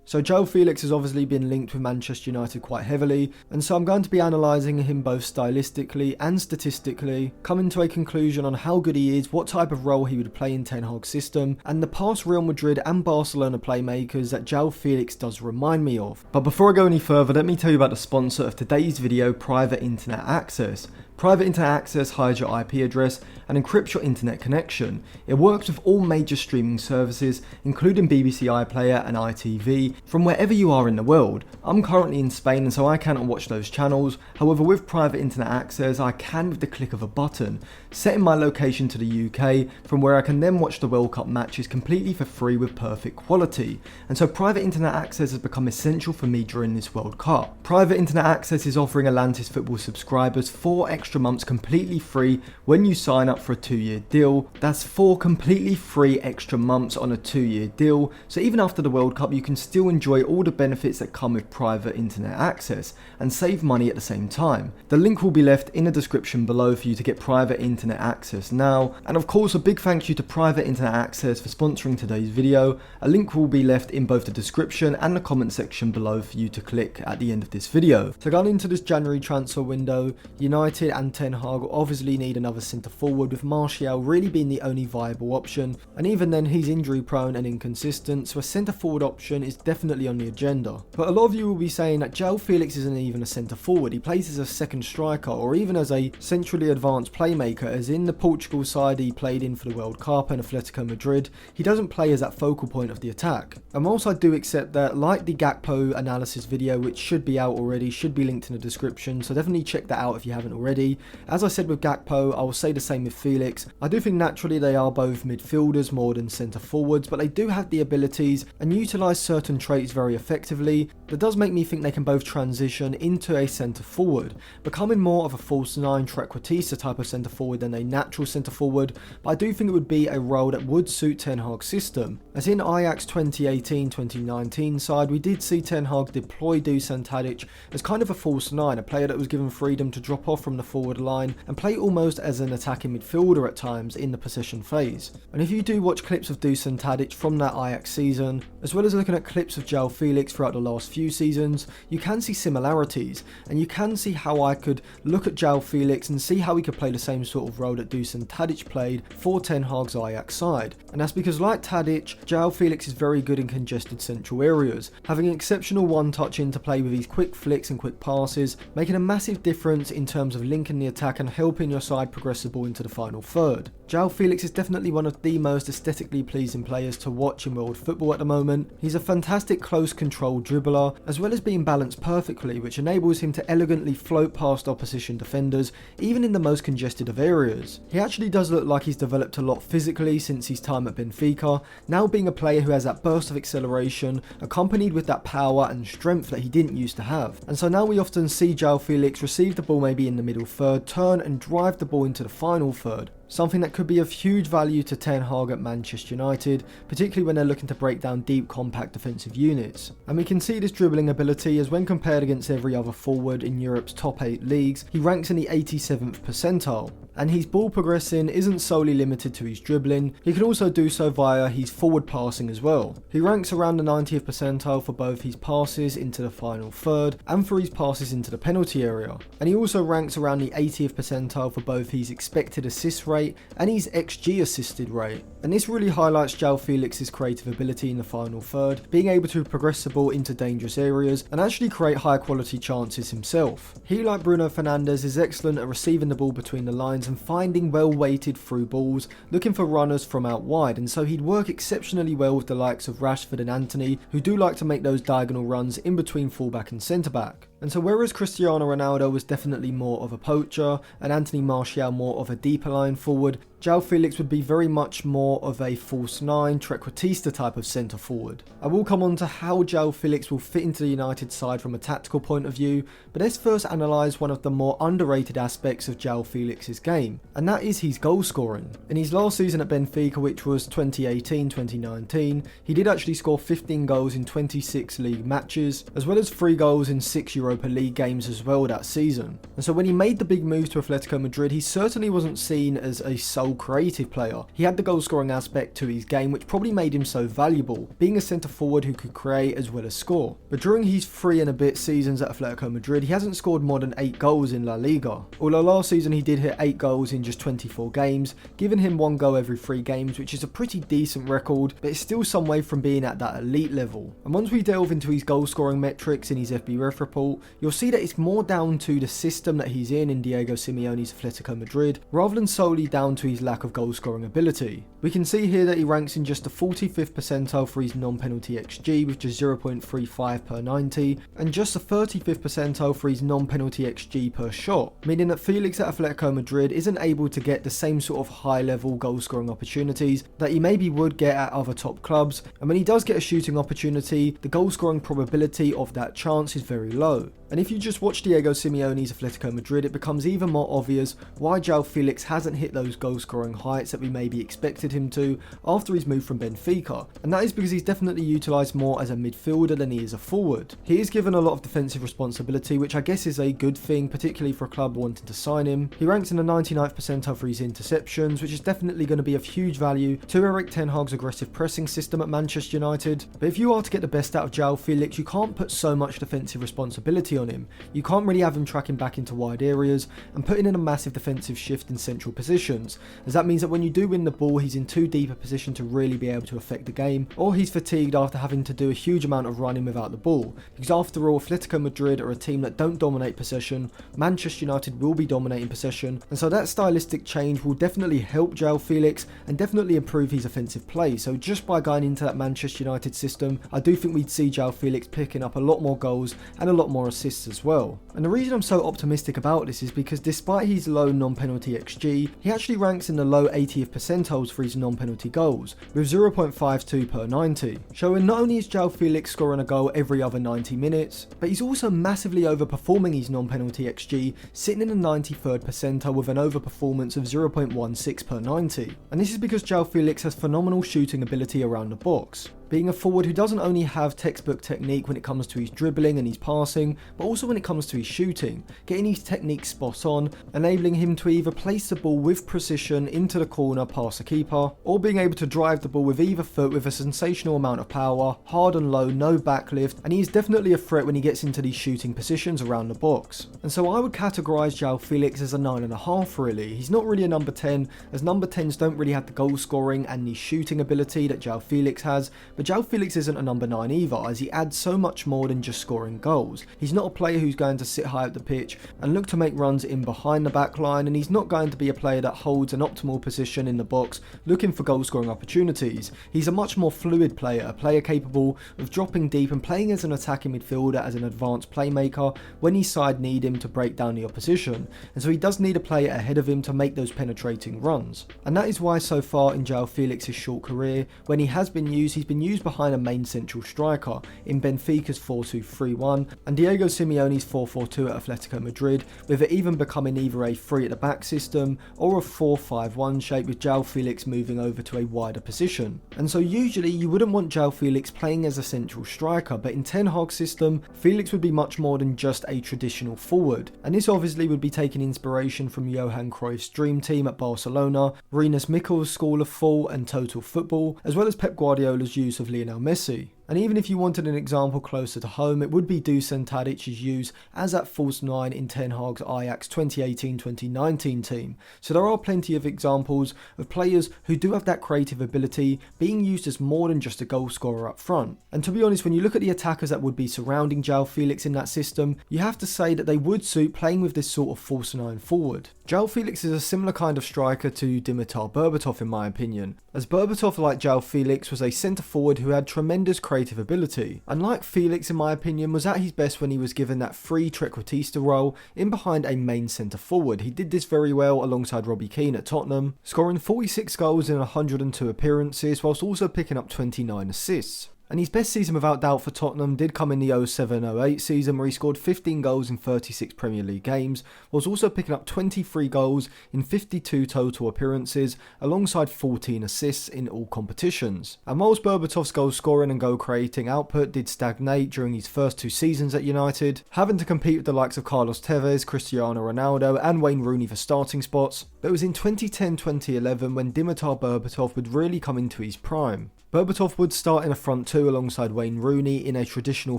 So Joao Felix has obviously been linked with Manchester United quite heavily, and so I'm going to be analysing him both stylistically and statistically, coming to a conclusion on how good he is, what type of role he would play in Ten Hag's system, and the past Real Madrid and Barcelona playmakers that Joao Felix does remind me of. But before I go any further, let me tell you about the sponsor of today's video, Private Internet Access. Private Internet Access hides your IP address and encrypts your internet connection. It works with all major streaming services, including BBC iPlayer and ITV, from wherever you are in the world. I'm currently in Spain and so I cannot watch those channels. However, with Private Internet Access, I can with the click of a button, setting my location to the UK, from where I can then watch the World Cup matches completely for free with perfect quality. And so Private Internet Access has become essential for me during this World Cup. Private Internet Access is offering Atlantis Football subscribers 4 extra months completely free when you sign up for a 2-year deal. That's 4 completely free extra months on a 2-year deal, so even after the World Cup you can still enjoy all the benefits that come with Private Internet Access and save money at the same time. The link will be left in the description below for you to get Private Internet Access now, and of course a big thank you to Private Internet Access for sponsoring today's video. A link will be left in both the description and the comment section below for you to click at the end of this video. So going into this January transfer window, United and Ten Hag will obviously need another centre forward, with Martial really being the only viable option, and even then he's injury prone and inconsistent, so a centre forward option is definitely on the agenda. But a lot of you will be saying that Joao Felix isn't even a centre forward, he plays as a second striker or even as a centrally advanced playmaker, as in the Portugal side he played in for the World Cup and Atletico Madrid, he doesn't play as that focal point of the attack. And whilst I do accept that, like the Gakpo analysis video, which should be out already, should be linked in the description, so definitely check that out if you haven't already. As I said with Gakpo, I will say the same with Felix. I do think naturally they are both midfielders more than centre forwards, but they do have the abilities and utilise certain traits very effectively. That does make me think they can both transition into a centre forward, becoming more of a false 9 trequartista type of centre forward than a natural centre forward, but I do think it would be a role that would suit Ten Hag's system. As in Ajax 2018-2019 side, we did see Ten Hag deploy Dusan Tadic as kind of a false 9, a player that was given freedom to drop off from the forward line and play almost as an attacking midfielder at times in the possession phase. And if you do watch clips of Dusan Tadic from that Ajax season, as well as looking at clips of Joao Felix throughout the last few seasons, you can see similarities, and you can see how I could look at Joao Felix and see how he could play the same sort of role that Dusan Tadic played for Ten Hag's Ajax side. And that's because, like Tadic, Joao Felix is very good in congested central areas, having an exceptional one-touch interplay with his quick flicks and quick passes, making a massive difference in terms of linking the attack and helping your side progress the ball into the final third. Joao Felix is definitely one of the most aesthetically pleasing players to watch in world football at the moment. He's a fantastic close control dribbler, as well as being balanced perfectly, which enables him to elegantly float past opposition defenders, even in the most congested of areas. He actually does look like he's developed a lot physically since his time at Benfica, now being a player who has that burst of acceleration, accompanied with that power and strength that he didn't used to have. And so now we often see Joao Felix receive the ball maybe in the middle third, turn and drive the ball into the final third. Something that could be of huge value to Ten Hag at Manchester United, particularly when they're looking to break down deep, compact defensive units. And we can see this dribbling ability, as when compared against every other forward in Europe's top 8 leagues, he ranks in the 87th percentile. And his ball progressing isn't solely limited to his dribbling, he can also do so via his forward passing as well. He ranks around the 90th percentile for both his passes into the final third and for his passes into the penalty area. And he also ranks around the 80th percentile for both his expected assist rate and his XG assisted rate. And this really highlights Joao Felix's creative ability in the final third, being able to progress the ball into dangerous areas and actually create high quality chances himself. He, like Bruno Fernandes, is excellent at receiving the ball between the lines and finding well weighted through balls, looking for runners from out wide, and so he'd work exceptionally well with the likes of Rashford and Antony, who do like to make those diagonal runs in between fullback and centre back. And so whereas Cristiano Ronaldo was definitely more of a poacher and Anthony Martial more of a deeper line forward, Joao Felix would be very much more of a false 9 trequartista type of centre forward. I will come on to how Joao Felix will fit into the United side from a tactical point of view, but let's first analyse one of the more underrated aspects of Joao Felix's game, and that is his goal scoring. In his last season at Benfica, which was 2018-2019, he did actually score 15 goals in 26 league matches, as well as 3 goals in 6 Europa League games as well that season. And so when he made the big move to Atletico Madrid, he certainly wasn't seen as a sole sole creative player. He had the goal scoring aspect to his game, which probably made him so valuable, being a centre forward who could create as well as score. But during his 3 and a bit seasons at Atletico Madrid, he hasn't scored more than 8 goals in La Liga. Although last season he did hit 8 goals in just 24 games, giving him 1 goal every 3 games, which is a pretty decent record, but it's still some way from being at that elite level. And once we delve into his goal scoring metrics in his FBref report, you'll see that it's more down to the system that he's in Diego Simeone's Atletico Madrid, rather than solely down to his lack of goal scoring ability. We can see here that he ranks in just the 45th percentile for his non-penalty XG with just 0.35 per 90, and just the 35th percentile for his non-penalty XG per shot, meaning that Felix at Atletico Madrid isn't able to get the same sort of high-level goal-scoring opportunities that he maybe would get at other top clubs, and when he does get a shooting opportunity, the goal-scoring probability of that chance is very low. And if you just watch Diego Simeone's Atletico Madrid, it becomes even more obvious why Joao Felix hasn't hit those goal-scoring heights that we maybe expected him to after his move from Benfica, and that is because he's definitely utilised more as a midfielder than he is a forward. He is given a lot of defensive responsibility, which I guess is a good thing, particularly for a club wanting to sign him. He ranks in the 99th percentile for his interceptions, which is definitely going to be of huge value to Erik ten Hag's aggressive pressing system at Manchester United. But if you are to get the best out of Joao Felix, you can't put so much defensive responsibility on him. You can't really have him tracking back into wide areas and putting in a massive defensive shift in central positions, as that means that when you do win the ball, he's in too deep a position to really be able to affect the game, or he's fatigued after having to do a huge amount of running without the ball, because after all, Atletico Madrid are a team that don't dominate possession. Manchester United will be dominating possession, and so that stylistic change will definitely help Joao Felix and definitely improve his offensive play. So just by going into that Manchester United system, I do think we'd see Joao Felix picking up a lot more goals and a lot more assists as well. And the reason I'm so optimistic about this is because despite his low non-penalty XG, he actually ranks in the low 80th percentiles for his non-penalty goals, with 0.52 per 90, showing not only is Joao Felix scoring a goal every other 90 minutes, but he's also massively overperforming his non-penalty XG, sitting in the 93rd percentile with an overperformance of 0.16 per 90. And this is because Joao Felix has phenomenal shooting ability around the box, being a forward who doesn't only have textbook technique when it comes to his dribbling and his passing, but also when it comes to his shooting, getting his technique spot on, enabling him to either place the ball with precision into the corner past the keeper, or being able to drive the ball with either foot with a sensational amount of power, hard and low, no backlift, and he is definitely a threat when he gets into these shooting positions around the box. And so I would categorise Joao Felix as a 9.5 really. He's not really a number 10, as number 10s don't really have the goal scoring and the shooting ability that Joao Felix has, but Joao Felix isn't a number 9 either, as he adds so much more than just scoring goals. He's not a player who's going to sit high up the pitch and look to make runs in behind the back line, and he's not going to be a player that holds an optimal position in the box looking for goal scoring opportunities. He's a much more fluid player, a player capable of dropping deep and playing as an attacking midfielder, as an advanced playmaker when his side need him to break down the opposition, and so he does need a player ahead of him to make those penetrating runs. And that is why so far in Joao Felix's short career, when he has been used, he's been used behind a main central striker in Benfica's 4-2-3-1 and Diego Simeone's 4-4-2 at Atletico Madrid, with it even becoming either a 3 at the back system or a 4-5-1 shape, with Joao Felix moving over to a wider position. And so usually you wouldn't want Joao Felix playing as a central striker, but in Ten Hag's system, Felix would be much more than just a traditional forward, and this obviously would be taking inspiration from Johan Cruyff's dream team at Barcelona, Rinus Michels' school of thought and total football, as well as Pep Guardiola's use of Lionel Messi. And even if you wanted an example closer to home, it would be Dusan Tadic's use as that false 9 in Ten Hag's Ajax 2018-2019 team. So there are plenty of examples of players who do have that creative ability being used as more than just a goal scorer up front. And to be honest, when you look at the attackers that would be surrounding Joao Felix in that system, you have to say that they would suit playing with this sort of false 9 forward. Joao Felix is a similar kind of striker to Dimitar Berbatov in my opinion, as Berbatov, like Joao Felix, was a centre forward who had tremendous creative ability. Unlike Felix, in my opinion, was at his best when he was given that free trequartista role in behind a main centre forward. He did this very well alongside Robbie Keane at Tottenham, scoring 46 goals in 102 appearances whilst also picking up 29 assists. And his best season without doubt for Tottenham did come in the 07-08 season, where he scored 15 goals in 36 Premier League games, whilst also picking up 23 goals in 52 total appearances, alongside 14 assists in all competitions. And whilst Berbatov's goal scoring and goal creating output did stagnate during his first 2 seasons at United, having to compete with the likes of Carlos Tevez, Cristiano Ronaldo and Wayne Rooney for starting spots, but it was in 2010-2011 when Dimitar Berbatov would really come into his prime. Berbatov would start in a front 2 alongside Wayne Rooney in a traditional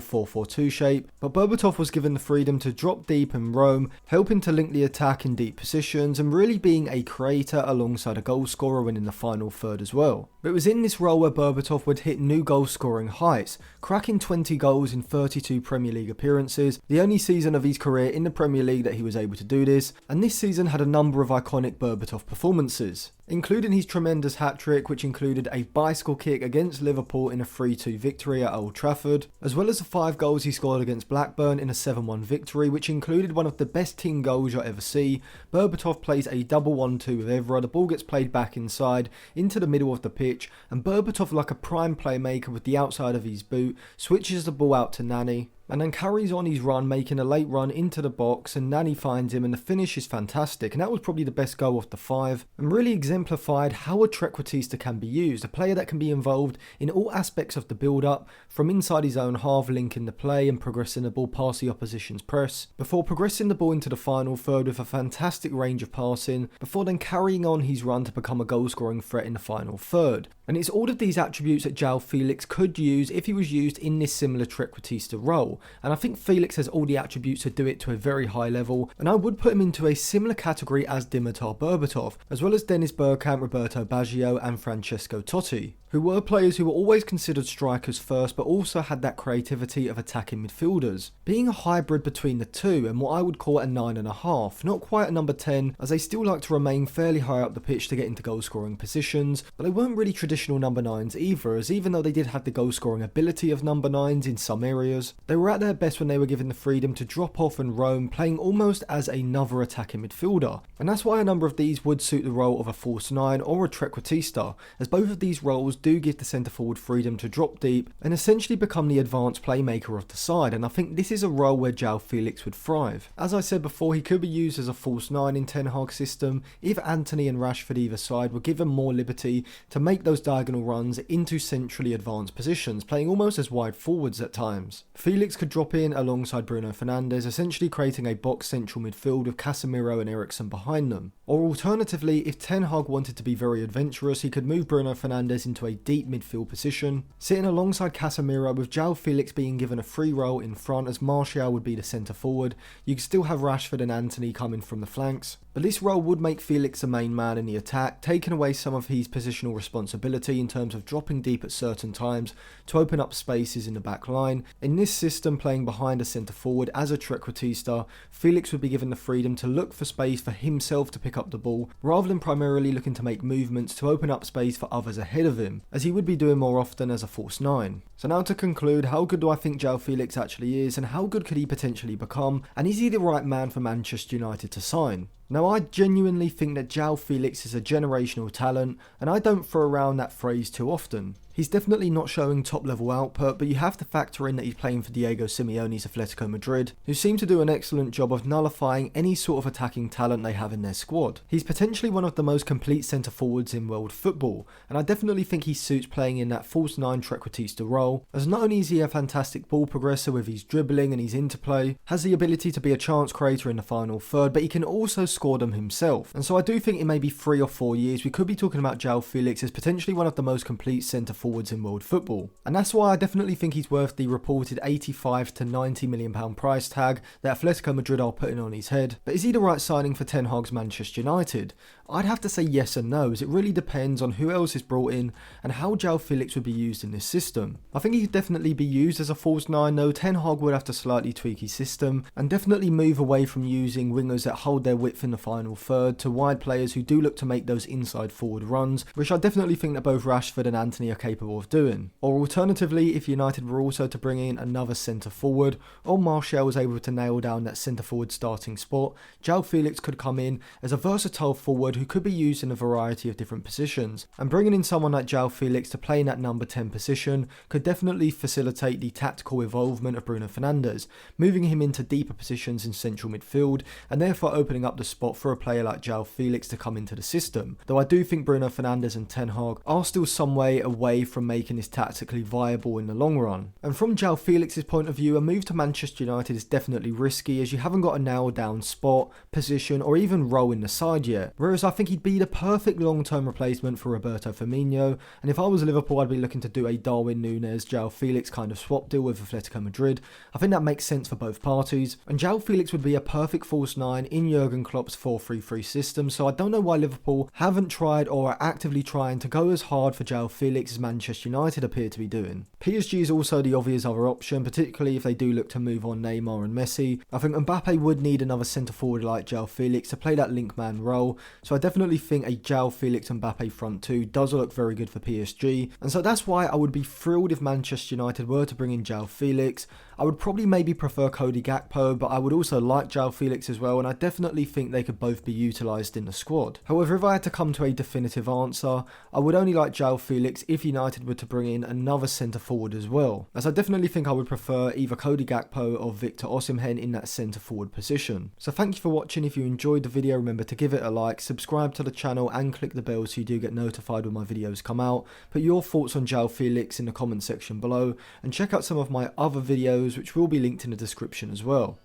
4-4-2 shape, but Berbatov was given the freedom to drop deep and roam, helping to link the attack in deep positions and really being a creator alongside a goal scorer when in the final third as well. But it was in this role where Berbatov would hit new goal scoring heights, cracking 20 goals in 32 Premier League appearances, the only season of his career in the Premier League that he was able to do this, and this season had a number of iconic Berbatov performances, including his tremendous hat-trick, which included a bicycle kick against Liverpool in a 3-2 victory at Old Trafford, as well as the 5 goals he scored against Blackburn in a 7-1 victory, which included one of the best team goals you'll ever see. Berbatov plays a double 1-2 with Evra, the ball gets played back inside, into the middle of the pitch, and Berbatov, like a prime playmaker with the outside of his boot, switches the ball out to Nani, and then carries on his run, making a late run into the box, and Nani finds him, and the finish is fantastic, and that was probably the best goal of the 5, and really exemplified how a trequartista can be used, a player that can be involved in all aspects of the build-up, from inside his own half, linking the play and progressing the ball past the opposition's press, before progressing the ball into the final third with a fantastic range of passing, before then carrying on his run to become a goal-scoring threat in the final third. And it's all of these attributes that Joao Felix could use if he was used in this similar trequartista role, and I think Felix has all the attributes to do it to a very high level, and I would put him into a similar category as Dimitar Berbatov, as well as Dennis Bergkamp, Roberto Baggio and Francesco Totti, who were players who were always considered strikers first, but also had that creativity of attacking midfielders, being a hybrid between the two and what I would call a 9.5, not quite a number 10, as they still like to remain fairly high up the pitch to get into goal scoring positions, but they weren't really traditional number 9s either, as even though they did have the goal scoring ability of number 9s in some areas, they were at their best when they were given the freedom to drop off and roam, playing almost as another attacking midfielder, and that's why a number of these would suit the role of a false 9 or a trequartista, as both of these roles do give the centre forward freedom to drop deep and essentially become the advanced playmaker of the side, and I think this is a role where Joao Felix would thrive. As I said before, he could be used as a false 9 in Ten Hag's system if Antony and Rashford either side were given more liberty to make those diagonal runs into centrally advanced positions, playing almost as wide forwards at times. Felix could drop in alongside Bruno Fernandes, essentially creating a box central midfield with Casemiro and Eriksen behind them. Or alternatively, if Ten Hag wanted to be very adventurous, he could move Bruno Fernandes into a deep midfield position, sitting alongside Casemiro, with Joao Felix being given a free role in front as Martial would be the centre forward. You could still have Rashford and Antony coming from the flanks, but this role would make Felix a main man in the attack, taking away some of his positional responsibility in terms of dropping deep at certain times to open up spaces in the back line. In this system, playing behind a centre forward as a trequartista, Felix would be given the freedom to look for space for himself to pick up the ball, rather than primarily looking to make movements to open up space for others ahead of him, as he would be doing more often as a false 9. So now to conclude, how good do I think Joao Felix actually is, and how good could he potentially become, and is he the right man for Manchester United to sign? Now, I genuinely think that Joao Felix is a generational talent, and I don't throw around that phrase too often. He's definitely not showing top level output, but you have to factor in that he's playing for Diego Simeone's Atletico Madrid, who seem to do an excellent job of nullifying any sort of attacking talent they have in their squad. He's potentially one of the most complete centre forwards in world football, and I definitely think he suits playing in that false 9 trequartista role, as not only is he a fantastic ball progressor with his dribbling and his interplay, has the ability to be a chance creator in the final third, but he can also score them himself. And so I do think in maybe 3 or 4 years we could be talking about Joao Felix as potentially one of the most complete centre forwards in world football, and that's why I definitely think he's worth the reported 85 to 90 million pound price tag that Atletico Madrid are putting on his head. But is he the right signing for Ten Hag's Manchester United? I'd have to say yes and no, as it really depends on who else is brought in and how Joao Felix would be used in this system. I think he could definitely be used as a false 9 though. Ten Hag would have to slightly tweak his system and definitely move away from using wingers that hold their width in the final third to wide players who do look to make those inside forward runs, which I definitely think that both Rashford and Antony are capable capable of doing. Or alternatively, if United were also to bring in another centre forward, or Martial was able to nail down that centre forward starting spot, Joao Felix could come in as a versatile forward who could be used in a variety of different positions. And bringing in someone like Joao Felix to play in that number 10 position could definitely facilitate the tactical involvement of Bruno Fernandes, moving him into deeper positions in central midfield and therefore opening up the spot for a player like Joao Felix to come into the system. Though I do think Bruno Fernandes and Ten Hag are still some way away from making this tactically viable in the long run. And from Joao Felix's point of view, a move to Manchester United is definitely risky as you haven't got a nailed down spot, position or even role in the side yet. Whereas I think he'd be the perfect long-term replacement for Roberto Firmino, and if I was Liverpool I'd be looking to do a Darwin Núñez, Joao Felix kind of swap deal with Atletico Madrid. I think that makes sense for both parties, and Joao Felix would be a perfect false 9 in Jurgen Klopp's 4-3-3 system, so I don't know why Liverpool haven't tried or are actively trying to go as hard for Joao Felix as Manchester United appear to be doing. PSG is also the obvious other option, particularly if they do look to move on Neymar and Messi. I think Mbappe would need another centre forward like Joao Felix to play that link man role, so I definitely think a Joao Felix Mbappe front two does look very good for PSG, and so that's why I would be thrilled if Manchester United were to bring in Joao Felix. I would probably maybe prefer Cody Gakpo, but I would also like Joao Felix as well, and I definitely think they could both be utilised in the squad. However, if I had to come to a definitive answer, I would only like Joao Felix if United were to bring in another centre forward as well, as I definitely think I would prefer either Cody Gakpo or Victor Osimhen in that centre forward position. So thank you for watching. If you enjoyed the video, remember to give it a like, subscribe to the channel and click the bell so you do get notified when my videos come out. Put your thoughts on Joao Felix in the comment section below, and check out some of my other videos which will be linked in the description as well.